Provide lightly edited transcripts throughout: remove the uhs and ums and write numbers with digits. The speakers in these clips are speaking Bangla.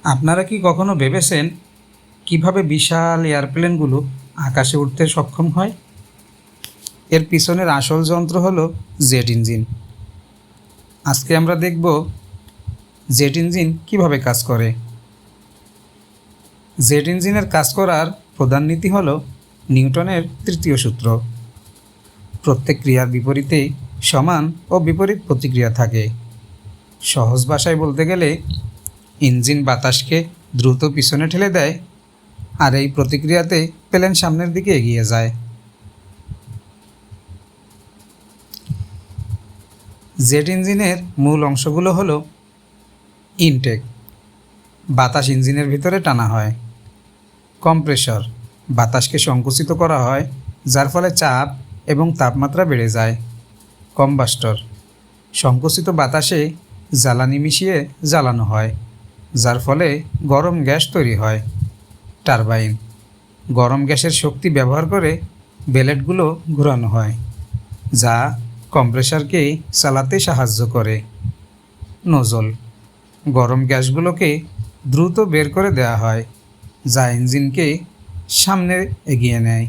আপনারা কি কখনো ভেবেছেন কিভাবে বিশাল এয়ারপ্লেনগুলো আকাশে উঠতে সক্ষম হয়? এর পিছনের আসল যন্ত্র হলো জেট ইঞ্জিন। আজকে আমরা দেখব জেট ইঞ্জিন কিভাবে কাজ করে। জেট ইঞ্জিনের কাজ করার প্রধান নীতি হলো নিউটনের তৃতীয় সূত্র। প্রত্যেক ক্রিয়ার বিপরীতে সমান ও বিপরীত প্রতিক্রিয়া থাকে। সহজ ভাষায় বলতে গেলে ইঞ্জিন বাতাসকে দ্রুত পিছনে ঠেলে দেয়, আর এই প্রতিক্রিয়াতে প্লেন সামনের দিকে এগিয়ে যায়। জেট ইঞ্জিনের মূল অংশগুলো হলো ইনটেক, বাতাস ইঞ্জিনের ভিতরে টানা হয়; কম্প্রেসর, বাতাসকে সংকুচিত করা হয় যার ফলে চাপ এবং তাপমাত্রা বেড়ে যায়; কম্বাস্টর, সংকুচিত বাতাসে জ্বালানি মিশিয়ে জ্বালানো হয় যার ফলে গরম গ্যাস তৈরি হয়; টারবাইন, গরম গ্যাসের শক্তি ব্যবহার করে ব্লেডগুলো ঘোরানো হয় যা কম্প্রেসরকে চালাতে সাহায্য করে; নোজল, গরম গ্যাসগুলোকে দ্রুত বের করে দেওয়া হয় যা ইঞ্জিনকে সামনে এগিয়ে নেয়।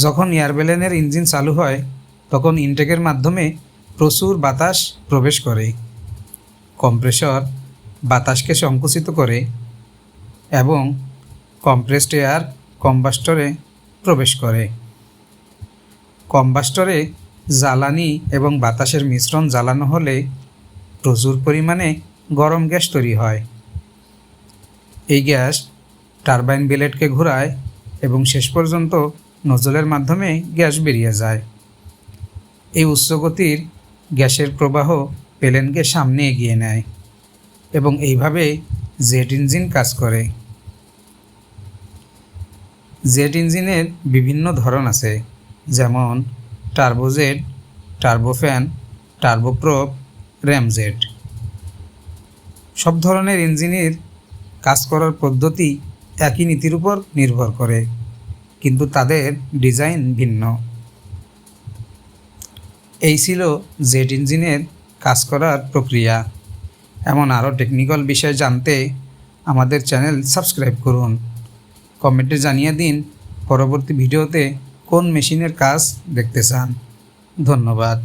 যখন এয়ারপ্লেনের ইঞ্জিন চালু হয় তখন ইনটেকের মাধ্যমে প্রচুর বাতাস প্রবেশ করে। কম্প্রেসর বাতাসকে সংকুচিত করে এবং কম্প্রেসড এয়ার কম্বাস্টরে প্রবেশ করে। কম্বাস্টরে জ্বালানি এবং বাতাসের মিশ্রণ জ্বালানো হলে প্রচুর পরিমাণে গরম গ্যাস তৈরি হয়। এই গ্যাস টারবাইন ব্লেডকে ঘোরায় এবং শেষ পর্যন্ত নজলের মাধ্যমে গ্যাস বেরিয়ে যায়। এই উচ্চ গতির গ্যাসের প্রবাহ প্লেনকে সামনে এগিয়ে নেয় এবং এইভাবে জেট ইঞ্জিন কাজ করে। জেট ইঞ্জিনের বিভিন্ন ধরন আছে, যেমন টার্বোজেট, টার্বোফ্যান, টার্বোপ্রপ, র্যামজেট। সব ধরনের ইঞ্জিনের কাজ করার পদ্ধতি একই নীতির উপর নির্ভর করে, কিন্তু তাদের ডিজাইন ভিন্ন। এই ছিল জেট ইঞ্জিনের কাজ করার প্রক্রিয়া। এমন আরও টেকনিক্যাল বিষয় জানতে আমাদের চ্যানেল সাবস্ক্রাইব করুন। কমেন্টে জানিয়ে দিন পরবর্তী ভিডিওতে কোন মেশিনের কাজ দেখতে চান। ধন্যবাদ।